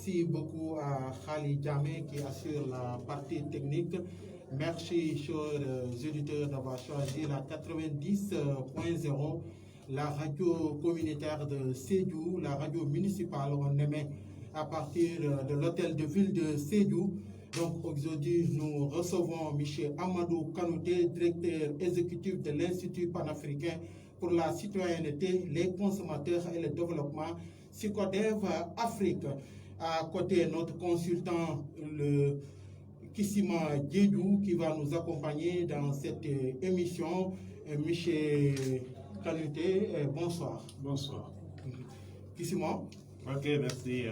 Merci beaucoup à Khali Djamé qui assure la partie technique. Merci, chers auditeurs, d'avoir choisi la 90.0, la radio communautaire de Sédhiou, la radio municipale. On émet à partir de l'hôtel de ville de Sédhiou. Donc aujourd'hui, nous recevons M. Amadou Kanouté, directeur exécutif de l'Institut panafricain pour la citoyenneté, les consommateurs et le développement, SICODEV Afrique. À côté, notre consultant, le Kissima Djedou, qui va nous accompagner dans cette émission. M. Kanouté, bonsoir. Bonsoir. Kissima. Ok, merci,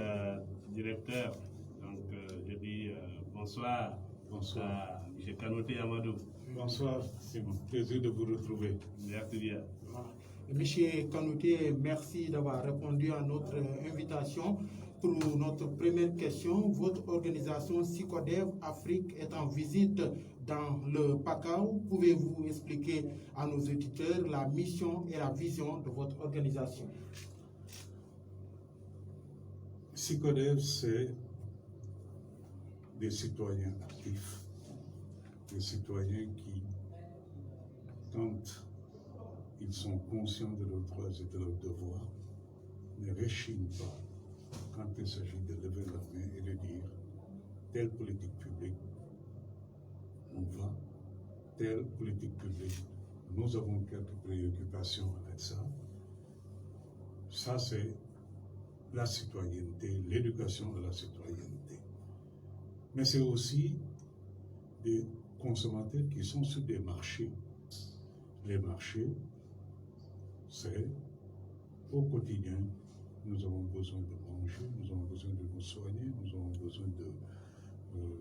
directeur. Donc, je dis bonsoir. Bonsoir. À M. Kanouté Amadou. Bonsoir, c'est mon plaisir de vous retrouver. Merci bien. Monsieur Kanouté, merci d'avoir répondu à notre invitation. Pour notre première question, votre organisation SICODEV Afrique est en visite dans le PACAO. Pouvez-vous expliquer à nos auditeurs la mission et la vision de votre organisation? SICODEV, c'est des citoyens actifs, des citoyens qui, quand ils sont conscients de leurs droits et de leurs devoirs, ne rechignent pas quand il s'agit de lever la main et de dire telle politique publique, on va, telle politique publique, nous avons quelques préoccupations avec ça. Ça, c'est la citoyenneté, l'éducation de la citoyenneté. Mais c'est aussi des consommateurs qui sont sur des marchés. Les marchés, c'est au quotidien, nous avons besoin de manger, nous avons besoin de nous soigner, nous avons besoin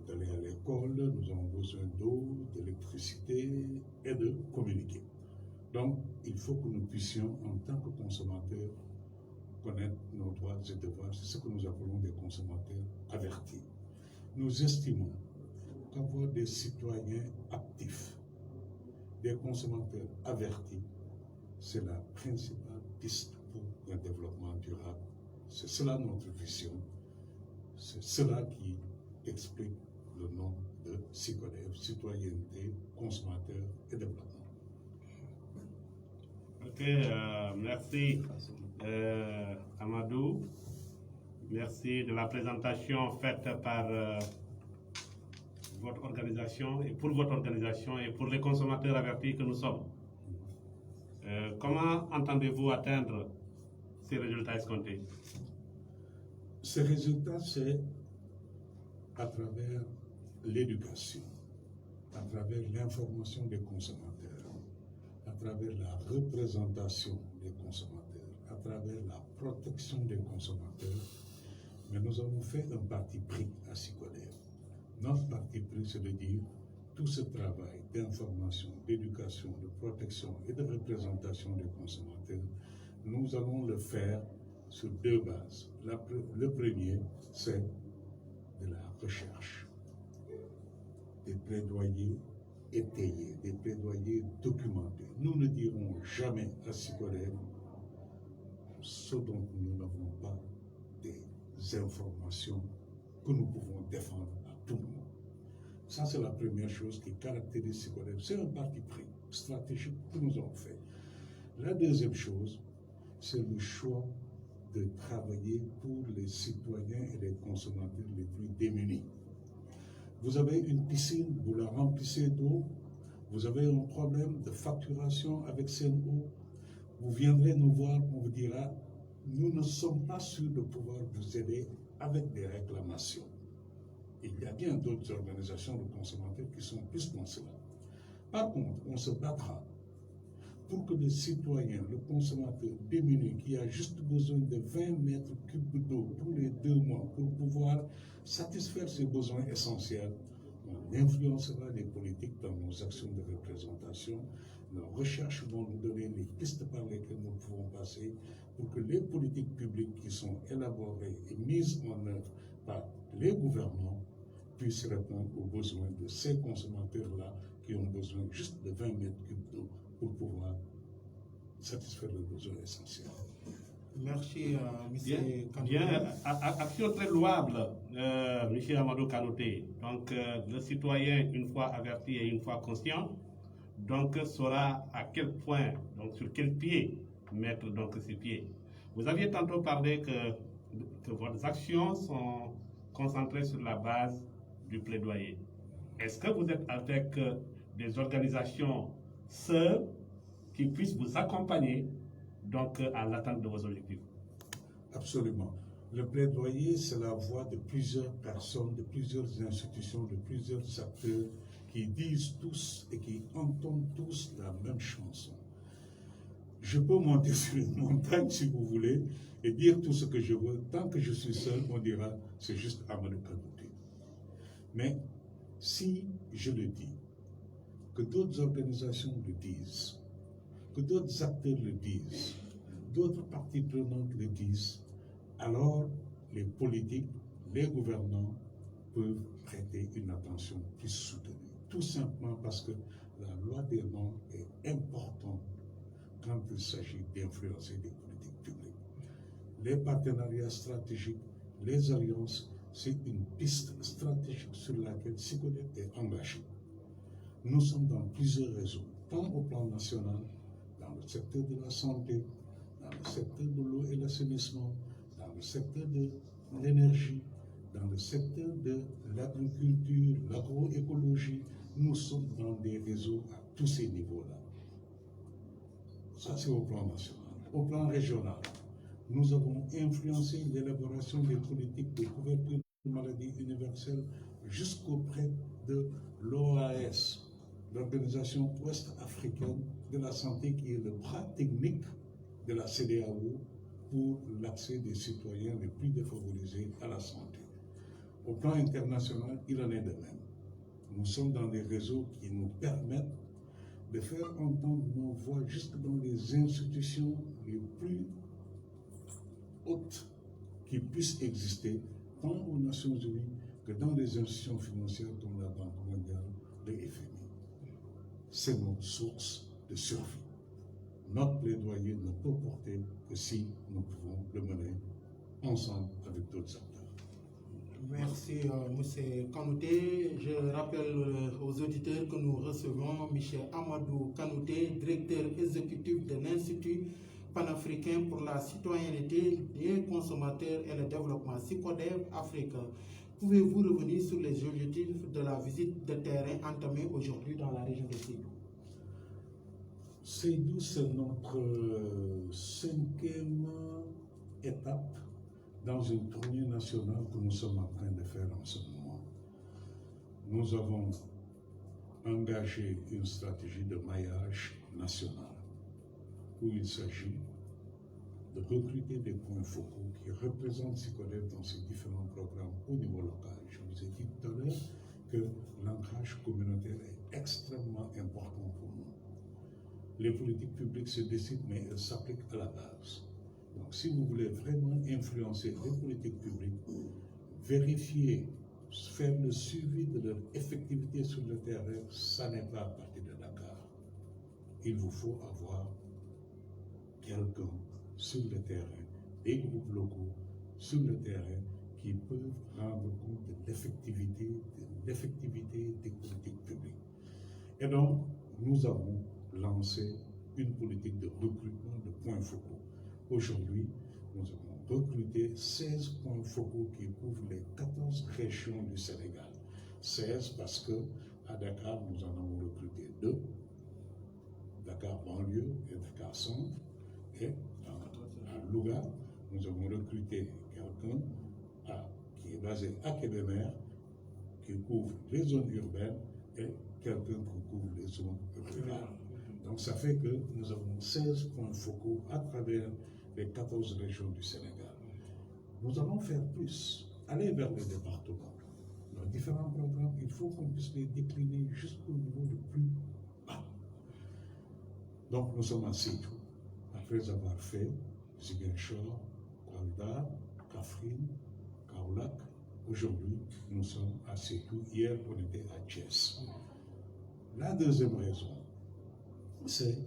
d'aller à l'école, nous avons besoin d'eau, d'électricité et de communiquer. Donc, il faut que nous puissions, en tant que consommateurs, connaître nos droits et devoirs. C'est ce que nous appelons des consommateurs avertis. Nous estimons qu'avoir des citoyens actifs, des consommateurs avertis, c'est la principale piste pour un développement durable. C'est cela notre vision. C'est cela qui explique le nom de SICODEV, citoyenneté, consommateur et développement. Ok, merci Amadou. Merci de la présentation faite par votre organisation et pour votre organisation et pour les consommateurs avertis que nous sommes. Comment entendez-vous atteindre ces résultats escomptés? Ces résultats, c'est à travers l'éducation, à travers l'information des consommateurs, à travers la représentation des consommateurs, à travers la protection des consommateurs. Mais nous avons fait un parti pris à SICODEV. Notre parti pris, c'est de dire tout ce travail d'information, d'éducation, de protection et de représentation des consommateurs, nous allons le faire sur deux bases. Le premier, c'est de la recherche, des plaidoyers étayés, des plaidoyers documentés. Nous ne dirons jamais à SICODEV ce dont nous n'avons pas des informations que nous pouvons défendre à tout moment. Ça, c'est la première chose qui caractérise SICODEV. C'est un parti pris stratégique que nous avons fait. La deuxième chose, c'est le choix de travailler pour les citoyens et les consommateurs les plus démunis. Vous avez une piscine, vous la remplissez d'eau, vous avez un problème de facturation avec Sen'Eau, vous viendrez nous voir, on vous dira, nous ne sommes pas sûrs de pouvoir vous aider avec des réclamations. Il y a bien d'autres organisations de consommateurs qui sont plus dans cela. Par contre, on se battra pour que le citoyen, le consommateur démuni qui a juste besoin de 20 mètres cubes d'eau tous les 2 mois pour pouvoir satisfaire ses besoins essentiels, on influencera les politiques dans nos actions de représentation. Nos recherches vont nous donner les pistes par lesquelles nous pouvons passer pour que les politiques publiques qui sont élaborées et mises en œuvre par les gouvernements puissent répondre aux besoins de ces consommateurs-là qui ont besoin juste de 20 mètres cubes d'eau pour pouvoir satisfaire leurs besoins essentiels. Merci, Bien, M. Kanouté. bien, action très louable, M. Amadou Kanouté. Donc, le citoyen, une fois averti et une fois conscient, donc saura à quel point, donc sur quel pied mettre donc ses pieds. Vous aviez tantôt parlé que vos actions sont concentrées sur la base du plaidoyer. Est-ce que vous êtes avec des organisations seules qui puissent vous accompagner donc à l'atteinte de vos objectifs? Absolument. Le plaidoyer, c'est la voix de plusieurs personnes, de plusieurs institutions, de plusieurs acteurs qui disent tous et qui entendent tous la même chanson. Je peux monter sur une montagne si vous voulez et dire tout ce que je veux. Tant que je suis seul, on dira c'est juste Amadou Kanouté. Mais si je le dis, que d'autres organisations le disent, que d'autres acteurs le disent, d'autres parties prenantes le disent, alors les politiques, les gouvernants peuvent prêter une attention plus soutenue. Tout simplement parce que la loi des normes est importante quand il s'agit d'influencer des politiques publiques. Les partenariats stratégiques, les alliances, c'est une piste stratégique sur laquelle SYCODEP est engagé. Nous sommes dans plusieurs réseaux, tant au plan national, dans le secteur de la santé, dans le secteur de l'eau et l'assainissement, dans le secteur de l'énergie, dans le secteur de l'agriculture, l'agroécologie. Nous sommes dans des réseaux à tous ces niveaux-là. Ça, c'est au plan national. Au plan régional, nous avons influencé l'élaboration des politiques de couverture de maladies universelles jusqu'auprès de l'OAS, l'Organisation ouest-africaine de la santé, qui est le bras technique de la CEDEAO pour l'accès des citoyens les plus défavorisés à la santé. Au plan international, il en est de même. Nous sommes dans des réseaux qui nous permettent de faire entendre nos voix jusque dans les institutions les plus hautes qui puissent exister, tant aux Nations Unies que dans les institutions financières comme la Banque mondiale, le FMI. C'est notre source de survie. Notre plaidoyer ne peut porter que si nous pouvons le mener ensemble avec d'autres acteurs. Merci, M. Kanouté. Je rappelle aux auditeurs que nous recevons M. Amadou Kanouté, directeur exécutif de l'Institut panafricain pour la citoyenneté des consommateurs et le développement, SYCODEP Afrique. Pouvez-vous revenir sur les objectifs de la visite de terrain entamée aujourd'hui dans la région de Sédhiou? Sédhiou, c'est notre 5e étape dans une tournée nationale que nous sommes en train de faire en ce moment. Nous avons engagé une stratégie de maillage national où il s'agit de recruter des points focaux qui représentent SYCODEP dans ses différents programmes au niveau local. Je vous ai dit tout à l'heure que l'ancrage communautaire est extrêmement important pour nous. Les politiques publiques se décident, mais elles s'appliquent à la base. Donc, si vous voulez vraiment influencer les politiques publiques, vérifier, faire le suivi de leur effectivité sur le terrain, ça n'est pas à partir de Dakar. Il vous faut avoir quelqu'un sur le terrain, des groupes locaux sur le terrain qui peuvent rendre compte de l'effectivité des politiques publiques. Et donc, nous avons lancé une politique de recrutement de points focaux. Aujourd'hui, nous avons recruté 16 points focaux qui couvrent les 14 régions du Sénégal. 16 parce que à Dakar, nous en avons recruté 2, Dakar banlieue et Dakar centre, et à Louga, nous avons recruté quelqu'un qui est basé à Kébémer, qui couvre les zones urbaines, et quelqu'un qui couvre les zones rurales. Donc ça fait que nous avons 16 points focaux à travers les 14 régions du Sénégal. Nous allons faire plus, aller vers les départements. Dans différents programmes, il faut qu'on puisse les décliner jusqu'au niveau le plus bas. Donc nous sommes à Sédhiou, après avoir fait Ziguinchor, Kolda, Kaffrine, Kaolack. Aujourd'hui, nous sommes à Sédhiou. Hier, on était à Thiès. La deuxième raison, c'est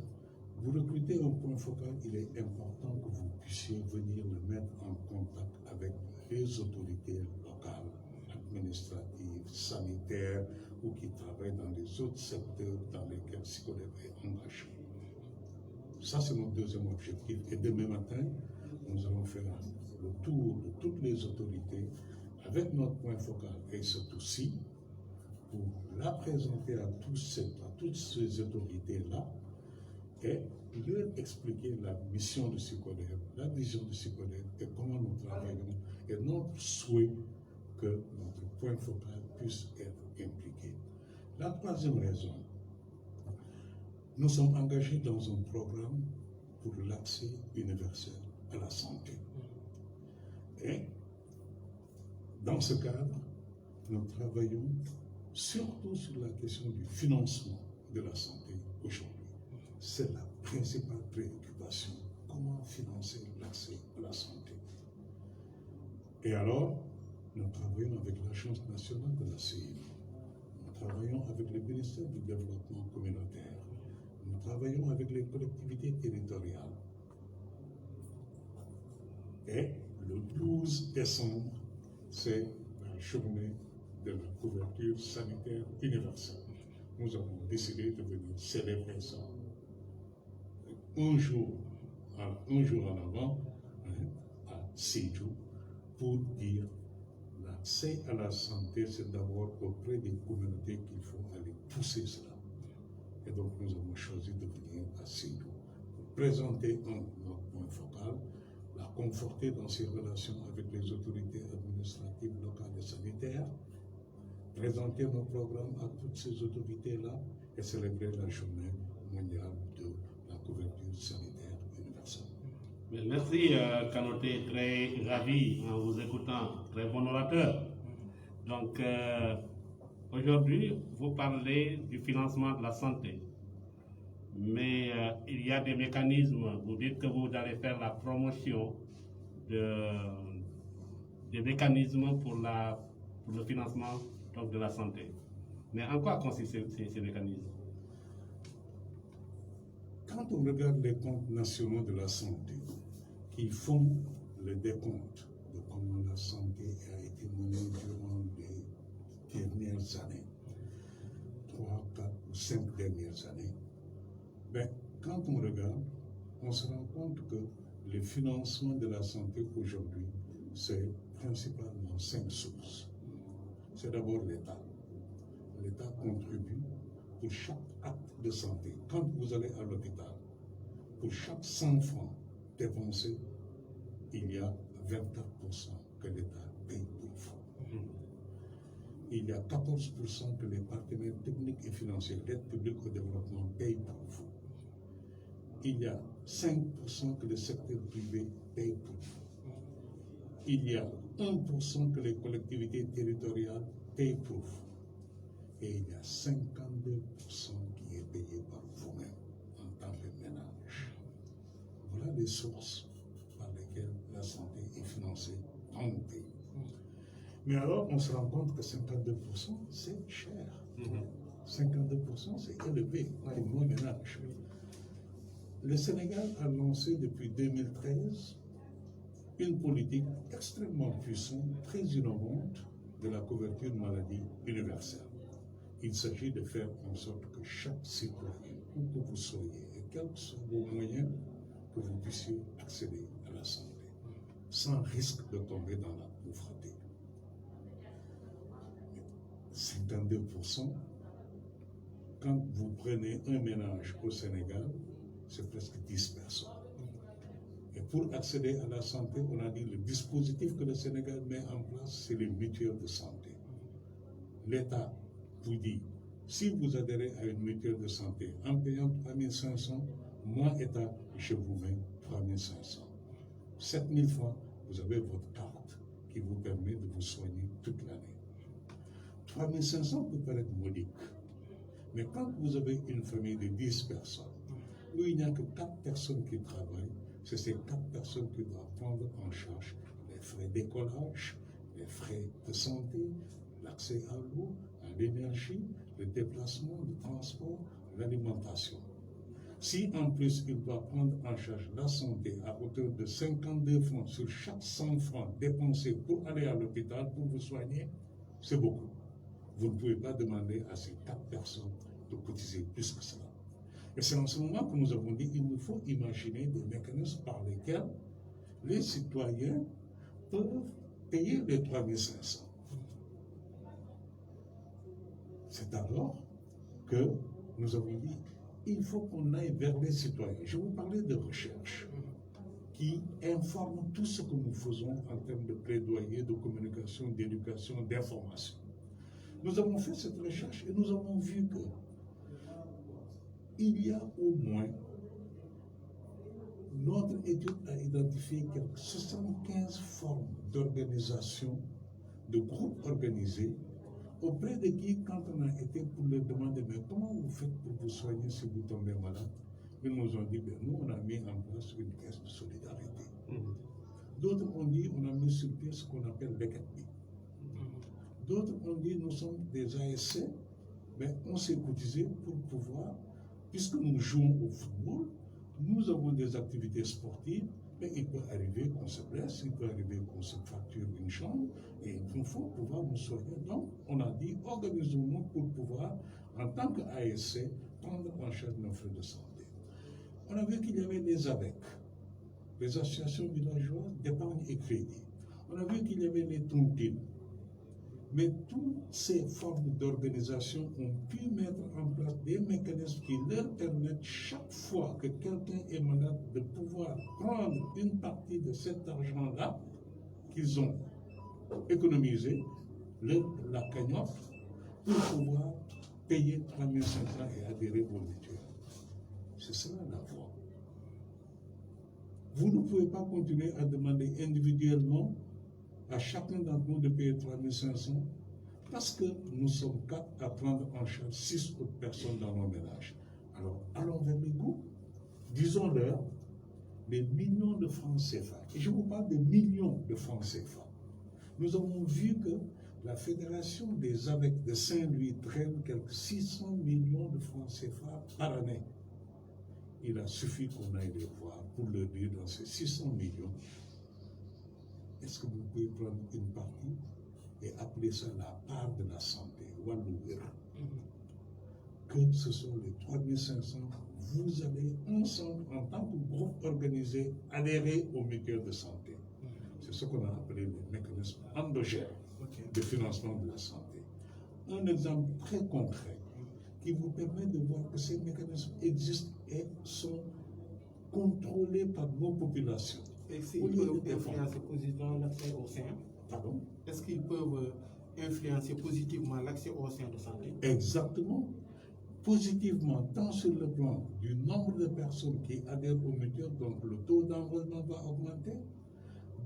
Vous recrutez un point focal, il est important que vous puissiez venir le mettre en contact avec les autorités locales, administratives, sanitaires ou qui travaillent dans les autres secteurs dans lesquels Sicodev est engagé. Ça, c'est notre deuxième objectif. Et demain matin, nous allons faire le tour de toutes les autorités avec notre point focal et ce dossier pour la présenter à toutes ces autorités-là et leur expliquer la mission de Sicodev, la vision de Sicodev et comment nous travaillons et notre souhait que notre point focal puisse être impliqué. La troisième raison, nous sommes engagés dans un programme pour l'accès universel à la santé. Et dans ce cadre, nous travaillons surtout sur la question du financement de la santé aujourd'hui. C'est la principale préoccupation. Comment financer l'accès à la santé? Et alors, nous travaillons avec l'Agence nationale de la CI. Nous travaillons avec le ministère du Développement communautaire. Nous travaillons avec les collectivités territoriales. Et le 12 décembre, c'est la journée de la couverture sanitaire universelle. Nous avons décidé de venir célébrer ça un jour en avant à Sédhiou pour dire l'accès à la santé, c'est d'abord auprès des communautés qu'il faut aller pousser cela. Et donc nous avons choisi de venir à Sédhiou pour présenter notre point focal, la conforter dans ses relations avec les autorités administratives locales et sanitaires, présenter nos programmes à toutes ces autorités-là et célébrer la journée mondiale de la couverture sanitaire universelle. Merci Kanoté, très ravi en vous écoutant, très bon orateur. Donc aujourd'hui, vous parlez du financement de la santé. Mais il y a des mécanismes, vous dites que vous allez faire la promotion des mécanismes pour le financement donc, de la santé. Mais en quoi consistent ces mécanismes? Quand on regarde les comptes nationaux de la santé, qui font le décompte de comment la santé a été menée durant les dernières années, 3, 4 ou 5 dernières années, ben, quand on regarde, on se rend compte que le financement de la santé aujourd'hui, c'est principalement 5 sources. C'est d'abord l'État. L'État contribue pour chaque acte de santé. Quand vous allez à l'hôpital, pour chaque 100 francs dépensés, il y a 24% que l'État paye pour vous. Il y a 14% que les partenaires techniques et financiers, l'aide publique au développement, payent pour vous. Il y a 5% que le secteur privé paye pour vous. Il y a 1% que les collectivités territoriales payent pour vous. Et il y a 52% qui est payé par vous-même en tant que ménage. Voilà les sources par lesquelles la santé est financée dans le pays. Mais alors, on se rend compte que 52%, c'est cher. 52%, c'est élevé pour nos ménages. Le Sénégal a lancé depuis 2013 une politique extrêmement puissante, très innovante de la couverture maladie universelle. Il s'agit de faire en sorte que chaque citoyen, où que vous soyez et quels que soient vos moyens, que vous puissiez accéder à la santé, sans risque de tomber dans la pauvreté. 52%, quand vous prenez un ménage au Sénégal, c'est presque 10 personnes. Et pour accéder à la santé, on a dit le dispositif que le Sénégal met en place, c'est les mutuelles de santé. L'État vous dit, si vous adhérez à une mutuelle de santé en payant 3 500, moi, État, je vous mets 3 500. 7 000 francs, vous avez votre carte qui vous permet de vous soigner toute l'année. 3 500 peut paraître modique, mais quand vous avez une famille de 10 personnes, où il n'y a que 4 personnes qui travaillent, c'est ces 4 personnes qui doivent prendre en charge les frais d'écolage, les frais de santé, l'accès à l'eau, à l'énergie, le déplacement, le transport, l'alimentation. Si en plus il doit prendre en charge la santé à hauteur de 52 francs sur chaque 100 francs dépensés pour aller à l'hôpital pour vous soigner, c'est beaucoup. Vous ne pouvez pas demander à ces 4 personnes de cotiser plus que cela. Et c'est en ce moment que nous avons dit qu'il nous faut imaginer des mécanismes par lesquels les citoyens peuvent payer les 3500. C'est alors que nous avons dit il faut qu'on aille vers les citoyens. Je vous parlais de recherche qui informe tout ce que nous faisons en termes de plaidoyer, de communication, d'éducation, d'information. Nous avons fait cette recherche et nous avons vu que il y a au moins, notre étude a identifié quelques 75 formes d'organisation, de groupes organisés, auprès de qui, quand on a été pour leur demander, mais comment vous faites pour vous soigner si vous tombez malade? Ils nous ont dit, nous, on a mis en place une caisse de solidarité. D'autres ont dit, on a mis sur pied ce qu'on appelle l'ECATMI. D'autres ont dit, nous sommes des ASC, mais on s'est cotisé pour pouvoir, puisque nous jouons au football, nous avons des activités sportives, mais il peut arriver qu'on se blesse, il peut arriver qu'on se fracture une jambe, et il faut pouvoir nous soigner. Donc, on a dit, organisons-nous pour pouvoir, en tant qu'ASC, prendre en charge nos frais de santé. On a vu qu'il y avait les AVEC, les associations villageoises d'épargne et crédit. On a vu qu'il y avait les tontines. Mais toutes ces formes d'organisation ont pu mettre en place des mécanismes qui leur permettent, chaque fois que quelqu'un est malade, de pouvoir prendre une partie de cet argent-là qu'ils ont économisé, la cagnotte, pour pouvoir payer 3500 et adhérer au mutuel. C'est cela la voie. Vous ne pouvez pas continuer à demander individuellement à chacun d'entre nous de payer 3500 parce que nous sommes 4 à prendre en charge 6 autres personnes dans nos ménages. Alors, allons vers les groupes, disons-leur des millions de francs CFA. Et je vous parle de millions de francs CFA. Nous avons vu que la Fédération des AVEC de Saint-Louis traîne quelques 600 millions de francs CFA par année. Il a suffi qu'on aille les voir pour leur dire dans ces 600 millions, est-ce que vous pouvez prendre une partie et appeler ça la part de la santé, que ce sont les 3500, vous allez ensemble, en tant que groupe organisé, adhérer au mutuel de santé. C'est ce qu'on a appelé le mécanisme endogène de financement de la santé. Un exemple très concret qui vous permet de voir que ces mécanismes existent et sont contrôlés par nos populations. Est-ce qu'ils peuvent influencer positivement l'accès aux soins? Pardon? Est-ce qu'ils peuvent influencer positivement l'accès aux soins de santé? Exactement. Positivement, tant sur le plan du nombre de personnes qui adhèrent au mutuel, donc le taux d'enrôlement va augmenter.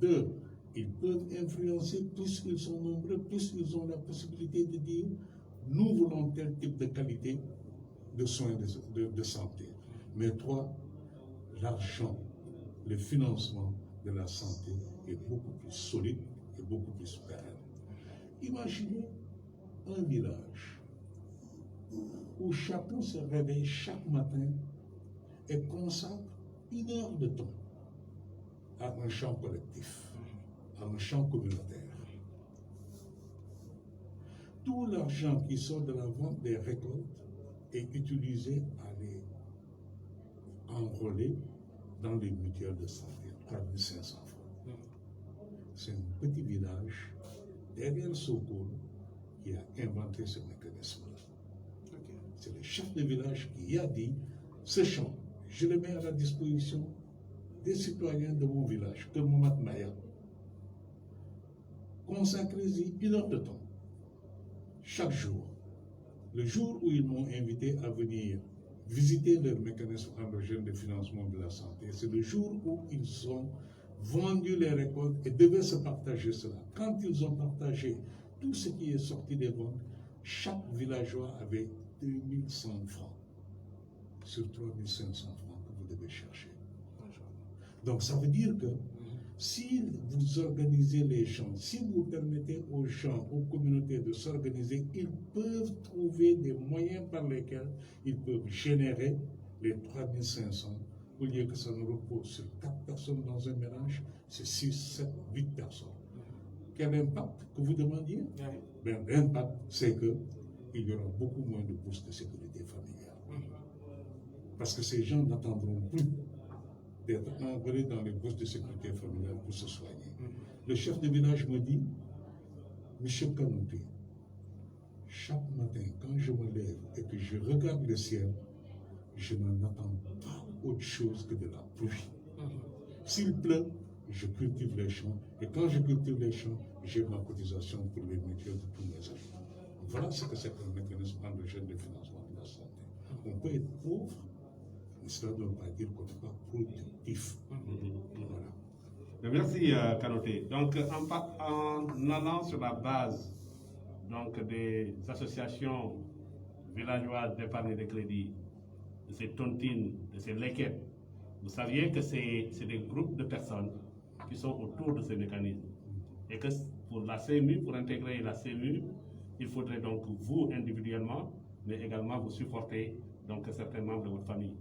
2, ils peuvent influencer, plus ils sont nombreux, plus ils ont la possibilité de dire nous voulons tel type de qualité de soins de santé. Mais 3, l'argent, le financement de la santé est beaucoup plus solide et beaucoup plus pérenne. Imaginez un village où chacun se réveille chaque matin et consacre 1 heure de temps à un champ collectif, à un champ communautaire. Tout l'argent qui sort de la vente des récoltes est utilisé à les enrôler dans les mutuelles de santé, 3500 francs. C'est un petit village derrière Sokol qui a inventé ce mécanisme-là. C'est le chef de village qui a dit, ce champ, je le mets à la disposition des citoyens de mon village, que Mohamed Maya. Consacrez-y 1 heure de temps, chaque jour. Le jour où ils m'ont invité à venir visiter leur mécanisme endogène de financement de la santé, c'est le jour où ils ont vendu les récoltes et devaient se partager cela. Quand ils ont partagé tout ce qui est sorti des ventes, chaque villageois avait 2100 francs sur 3500 francs que vous devez chercher. Donc ça veut dire que si vous organisez les gens, si vous permettez aux gens, aux communautés de s'organiser, ils peuvent trouver des moyens par lesquels ils peuvent générer les 3500, au lieu que ça ne repose sur 4 personnes dans un ménage, c'est 6, 7, 8 personnes. Quel impact que vous demandiez? Ben, l'impact, c'est qu'il y aura beaucoup moins de bourses de sécurité familiale. Parce que ces gens n'attendront plus d'être enrôlés dans les bourses de sécurité familiale pour se soigner. Le chef de village me dit, Monsieur Kanouté, chaque matin, quand je me lève et que je regarde le ciel, je n'en attends pas autre chose que de la pluie. S'il pleut, je cultive les champs, et quand je cultive les champs, j'ai ma cotisation pour les mutuelles de tous mes agents. Voilà ce que c'est qu'un mécanisme endogène de financement de la santé. On peut être pauvre, mais cela ne veut pas dire qu'on n'est pas productif. Voilà. Merci, Kanouté. Donc, en allant sur la base des associations villageoises d'épargne et de crédit, de ces tontines, de ces lequettes, vous saviez que c'est des groupes de personnes qui sont autour de ces mécanismes. Et que pour la CMU, pour intégrer la CMU, il faudrait donc vous individuellement, mais également vous supporter certains membres de votre famille.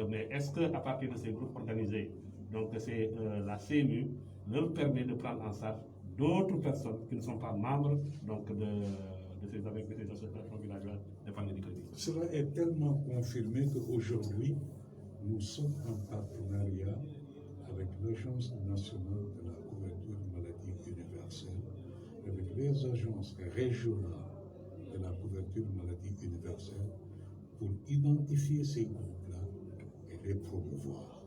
Mais est-ce qu'à partir de ces groupes organisés, la CMU leur permet de prendre en charge d'autres personnes qui ne sont pas membres de ces associations villageoises d'épargne de crédit? Cela est tellement confirmé qu'aujourd'hui, nous sommes en partenariat avec l'Agence nationale de la couverture maladie universelle, avec les agences régionales de la couverture maladie universelle, pour identifier ces groupes-là et les promouvoir.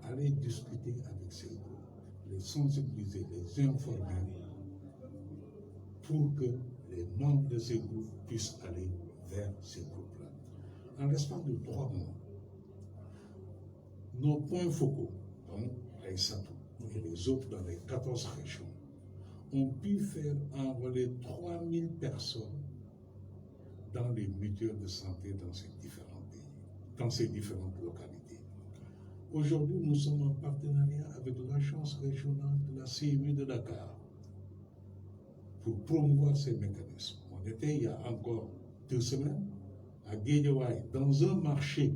Aller discuter avec ces groupes, les sensibiliser, les informer, pour que les membres de ces groupes puissent aller vers ces groupes-là. En l'espace de 3 mois, nos points focaux, donc les SATO et les autres dans les 14 régions, ont pu faire enrôler 3000 personnes dans les mutuelles de santé dans ces différents pays, dans ces différentes localités. Aujourd'hui, nous sommes en partenariat avec l'agence régionale de la CMU de Dakar pour promouvoir ces mécanismes. On était il y a encore 2 semaines à Guédiawaye, dans un marché